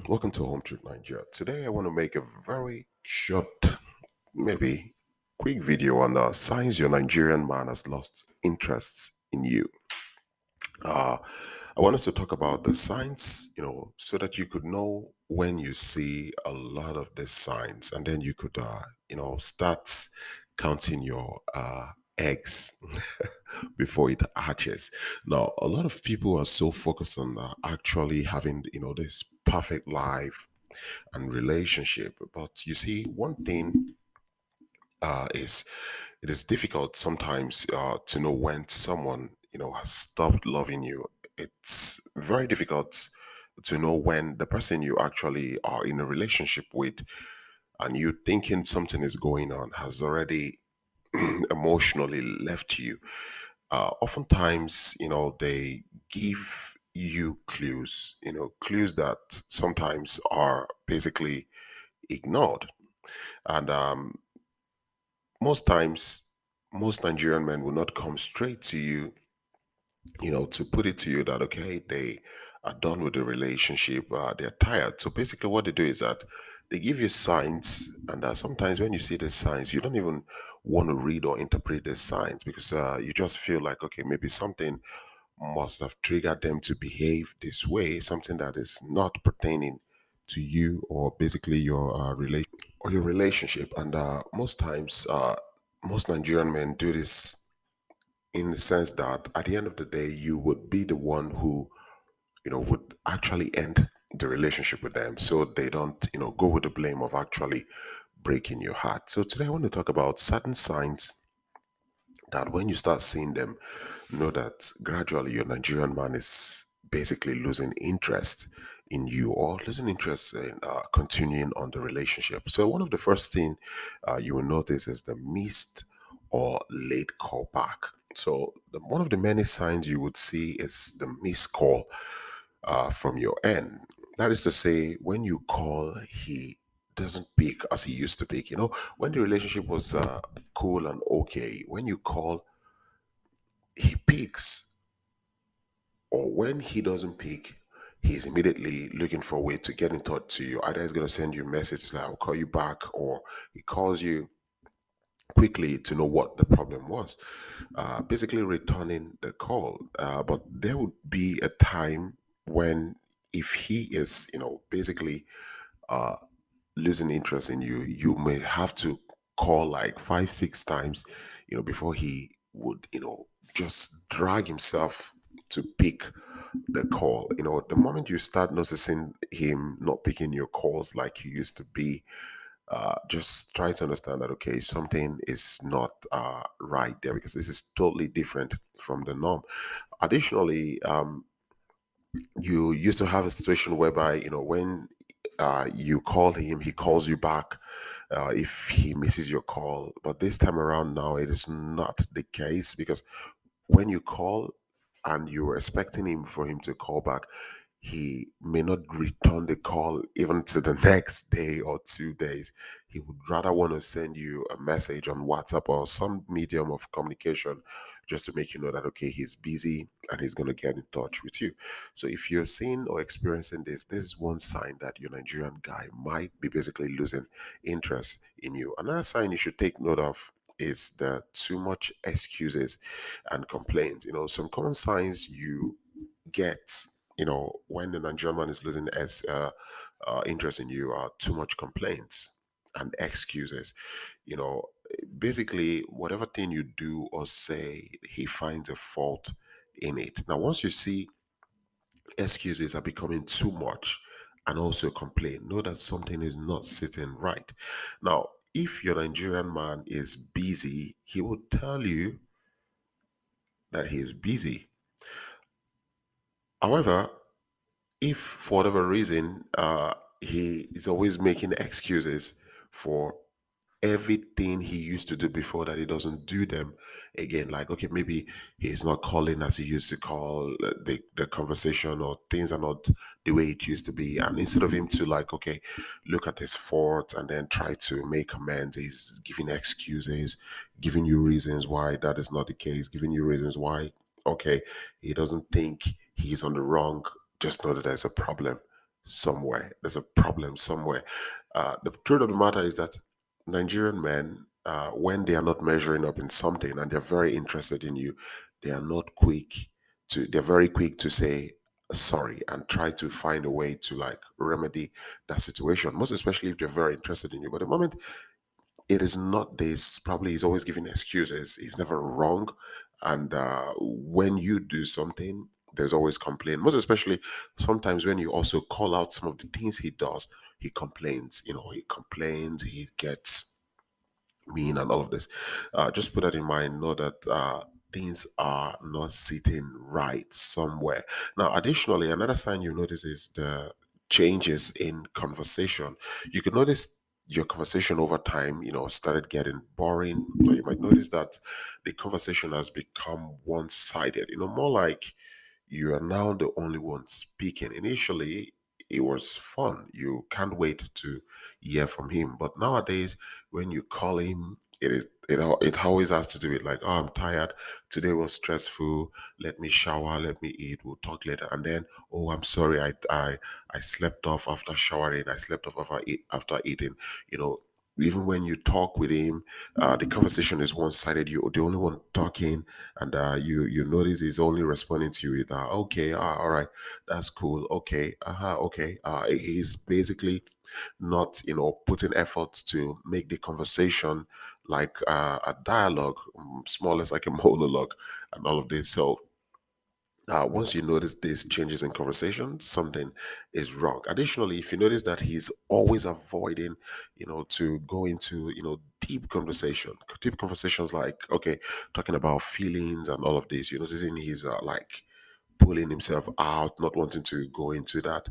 Welcome to Home Trip Nigeria. Today, I want to make a very short, maybe quick video on the signs your Nigerian man has lost interest in you. Uh, I want us to talk about the signs, so that you could know when you see a lot of these signs, and then you could, start counting your eggs before it hatches. Now, a lot of people are so focused on actually having, this perfect life and relationship. But you see, one thing is it is difficult sometimes to know when someone has stopped loving you. It's very difficult to know when the person you actually are in a relationship with and you thinking something is going on has already emotionally left you. Oftentimes, they give you clues, clues that sometimes are basically ignored. And most times, most Nigerian men will not come straight to you, to put it to you that, okay, they are done with the relationship, they're tired. So basically, what they do is that they give you signs, and sometimes when you see the signs, you don't even want to read or interpret the signs because you just feel like, okay, maybe something must have triggered them to behave this way, something that is not pertaining to you or basically your relationship. And most times, most Nigerian men do this in the sense that at the end of the day, you would be the one who would actually end the relationship with them, so they don't go with the blame of actually breaking your heart. So today I want to talk about certain signs that when you start seeing them, know that gradually your Nigerian man is basically losing interest in you or losing interest in continuing on the relationship. So one of the first thing you will notice is the missed or late call back. So one of the many signs you would see is the missed call from your end. That is to say, when you call, he doesn't pick as he used to pick. When the relationship was cool and okay, when you call, he picks, or when he doesn't pick, he's immediately looking for a way to get in touch to you. Either he's going to send you a message like, I'll call you back, or he calls you quickly to know what the problem was, basically returning the call. But there would be a time when, if he is, basically losing interest in you, you may have to call like 5, 6 times, before he would, just drag himself to pick the call. The moment you start noticing him not picking your calls like you used to be, just try to understand that, okay, something is not right there, because this is totally different from the norm. Additionally, you used to have a situation whereby, when you call him, he calls you back if he misses your call. But this time around now, it is not the case, because when you call and you're expecting him for him to call back, he may not return the call even to the next day or 2 days. He would rather want to send you a message on WhatsApp or some medium of communication just to make you know that, okay, he's busy and he's going to get in touch with you. So if you're seeing or experiencing this, this is one sign that your Nigerian guy might be basically losing interest in you. Another sign you should take note of is the too much excuses and complaints. Some common signs you get, when the Nigerian man is losing interest in you, are too much complaints and excuses. You know, Basically, whatever thing you do or say, he finds a fault in it. Now, once you see excuses are becoming too much and also complain, know that something is not sitting right. Now, if your Nigerian man is busy, he will tell you that he is busy. However, if for whatever reason he is always making excuses for everything he used to do before that, he doesn't do them again, like, okay, maybe he's not calling as he used to call, the conversation or things are not the way it used to be, and instead of him to, like, okay, look at his faults and then try to make amends, he's giving excuses, giving you reasons why that is not the case, giving you reasons why, okay, he doesn't think he's on the wrong. Just know that there's a problem. somewhere. There's a problem somewhere. The truth of the matter is that Nigerian men, when they are not measuring up in something and they're very interested in you, they are not quick they're very quick to say sorry and try to find a way to like remedy that situation, most especially if they're very interested in you. But the moment it is not this, probably he's always giving excuses, he's never wrong. And when you do something, there's always complaint, most especially sometimes when you also call out some of the things he does, he complains, he complains, he gets mean and all of this. Just put that in mind. Know that things are not sitting right somewhere. Now, additionally, another sign you notice is the changes in conversation. You could notice your conversation over time, started getting boring, or you might notice that the conversation has become one-sided. More like you are now the only one speaking. Initially, it was fun. You can't wait to hear from him. But nowadays, when you call him, it always has to do with like, oh, I'm tired. Today was stressful. Let me shower. Let me eat. We'll talk later. And then, oh, I'm sorry. I slept off after showering. I slept off after eating. You know. Even when you talk with him, the conversation is one-sided. You're the only one talking, and you notice he's only responding to you with okay, all right, that's cool, okay, okay. He's basically not putting effort to make the conversation like a dialogue, small as like a monologue and all of this. So once you notice these changes in conversation, something is wrong. Additionally, if you notice that he's always avoiding, to go into, deep conversations like, okay, talking about feelings and all of this, you're noticing he's like pulling himself out, not wanting to go into that,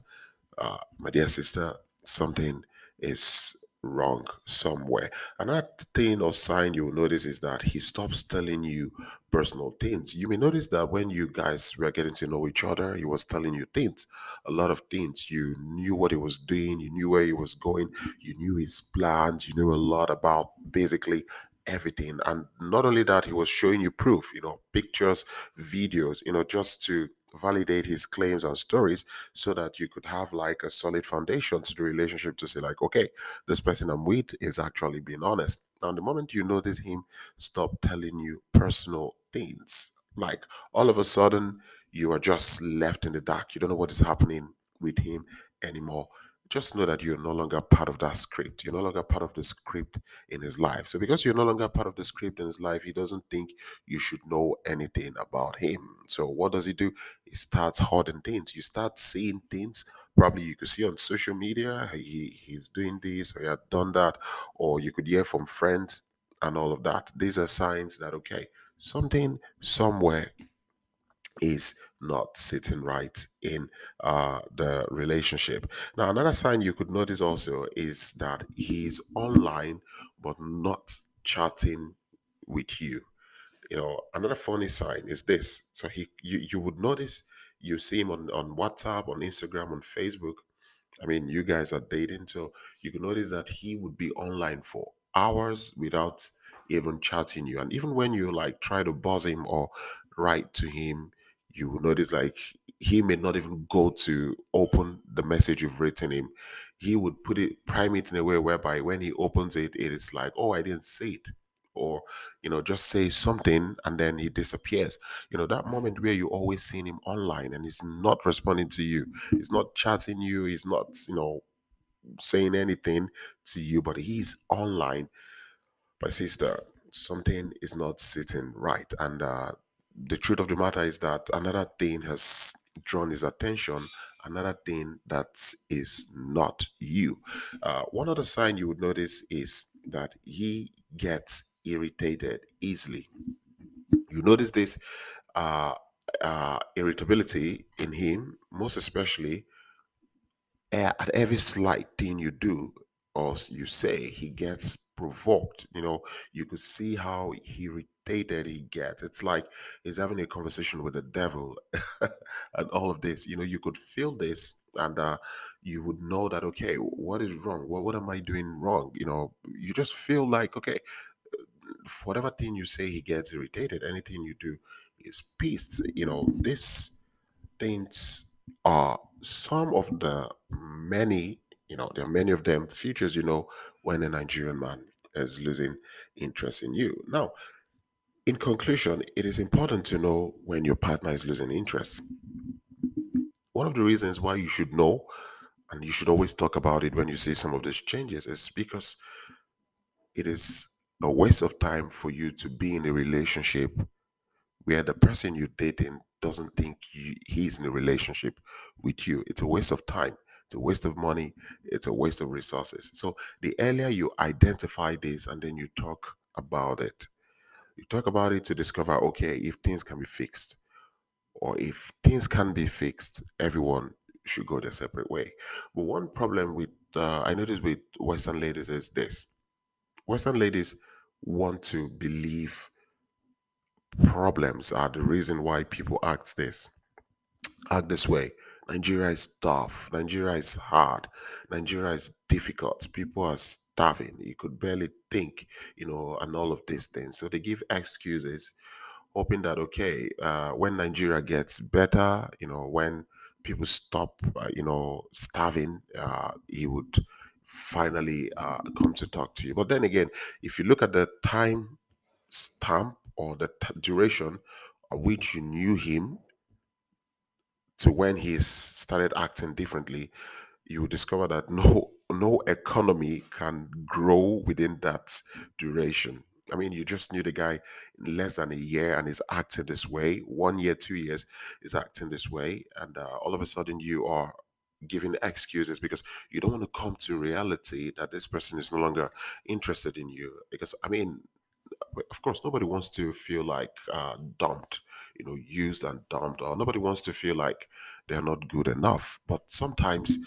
my dear sister, something is wrong somewhere. Another thing or sign you'll notice is that he stops telling you personal things. You may notice that when you guys were getting to know each other, he was telling you things, a lot of things. You knew what he was doing, you knew where he was going, you knew his plans, you knew a lot about basically everything. And not only that, he was showing you proof, pictures, videos, just to validate his claims and stories so that you could have like a solid foundation to the relationship to say like, okay, this person I'm with is actually being honest. Now the moment you notice him stop telling you personal things, like all of a sudden you are just left in the dark, you don't know what is happening with him anymore, just know that you're no longer part of that script. You're no longer part of the script in his life. So because you're no longer part of the script in his life, he doesn't think you should know anything about him. So what does he do? He starts hoarding things. You start seeing things probably you could see on social media. He's doing this or he had done that, or you could hear from friends and all of that. These are signs that okay, something somewhere is not sitting right in the relationship. Now, another sign you could notice also is that he's online but not chatting with you. Another funny sign is this. So you would notice, you see him on WhatsApp, on Instagram, on Facebook. I mean, you guys are dating, so you can notice that he would be online for hours without even chatting you. And even when you like try to buzz him or write to him, you will notice like he may not even go to open the message you've written him. He would prime it in a way whereby when he opens it, it is like, oh, I didn't see it. Or, just say something and then he disappears. That moment where you always seen him online and he's not responding to you, he's not chatting you, he's not, saying anything to you, but he's online. My sister, something is not sitting right. And the truth of the matter is that another thing has drawn his attention, another thing that is not you. One other sign you would notice is that he gets irritated easily. You notice this irritability in him, most especially at every slight thing you do or you say, he gets provoked. You could see how irritated he gets. It's like he's having a conversation with the devil and all of this. You could feel this, and you would know that okay, what is wrong? What am I doing wrong? You just feel like okay, whatever thing you say, he gets irritated. Anything you do is pissed. This things are some of the many, there are many of them features, when a Nigerian man is losing interest in you. Now, in conclusion, it is important to know when your partner is losing interest. One of the reasons why you should know, and you should always talk about it when you see some of these changes, is because it is a waste of time for you to be in a relationship where the person you're dating doesn't think he's in a relationship with you. It's a waste of time. It's a waste of money. It's a waste of resources. So the earlier you identify this and then you talk about it, you talk about it to discover, okay, if things can be fixed, or if things can be fixed, everyone should go their separate way. But one problem with, I noticed with Western ladies is this: Western ladies want to believe problems are the reason why people act this way. Nigeria is tough. Nigeria is hard. Nigeria is difficult. People are starving. You could barely think, and all of these things. So they give excuses, hoping that, okay, when Nigeria gets better, when people stop, starving, he would finally come to talk to you. But then again, if you look at the time stamp or the duration at which you knew him to when he started acting differently, you will discover that no economy can grow within that duration. I mean, you just knew the guy in less than a year and he's acting this way. 1 year, 2 years, is acting this way, and all of a sudden you are giving excuses because you don't want to come to reality that this person is no longer interested in you. Because I mean, of course, nobody wants to feel like dumped, used and dumped, or nobody wants to feel like they're not good enough. But sometimes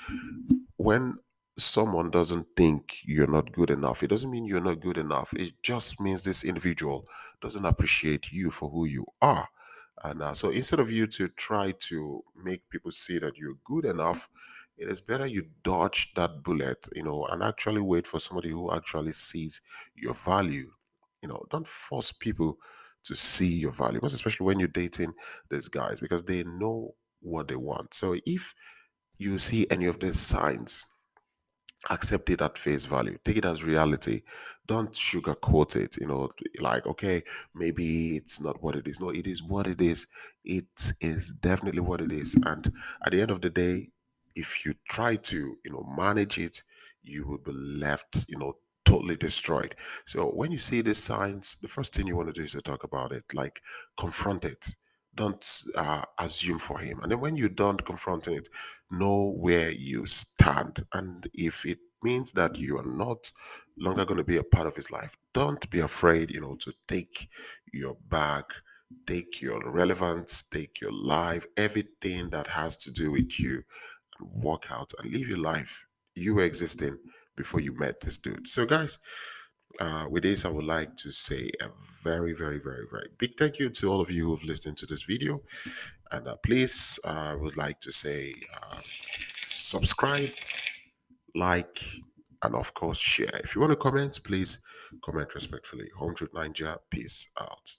when someone doesn't think you're not good enough, it doesn't mean you're not good enough. It just means this individual doesn't appreciate you for who you are. And so instead of you to try to make people see that you're good enough, it is better you dodge that bullet, and actually wait for somebody who actually sees your value. Don't force people to see your value, most especially when you're dating these guys, because they know what they want. So if you see any of these signs, accept it at face value, take it as reality. Don't sugarcoat it, like, okay, maybe it's not what it is. No, it is what it is. It is definitely what it is. And at the end of the day, if you try to manage it, you will be left totally destroyed. So when you see these signs, the first thing you want to do is to talk about it, like confront it. Don't assume for him. And then when you don't confront it, know where you stand. And if it means that you are not longer going to be a part of his life, don't be afraid, to take your bag, take your relevance, take your life, everything that has to do with you, and walk out and live your life you were existing before you met this dude. So, guys, with this, I would like to say a very, very, very, very big thank you to all of you who've listened to this video. And please, I would like to say subscribe, like, and of course share. If you want to comment, please comment respectfully. Home Truth Nigeria, peace out.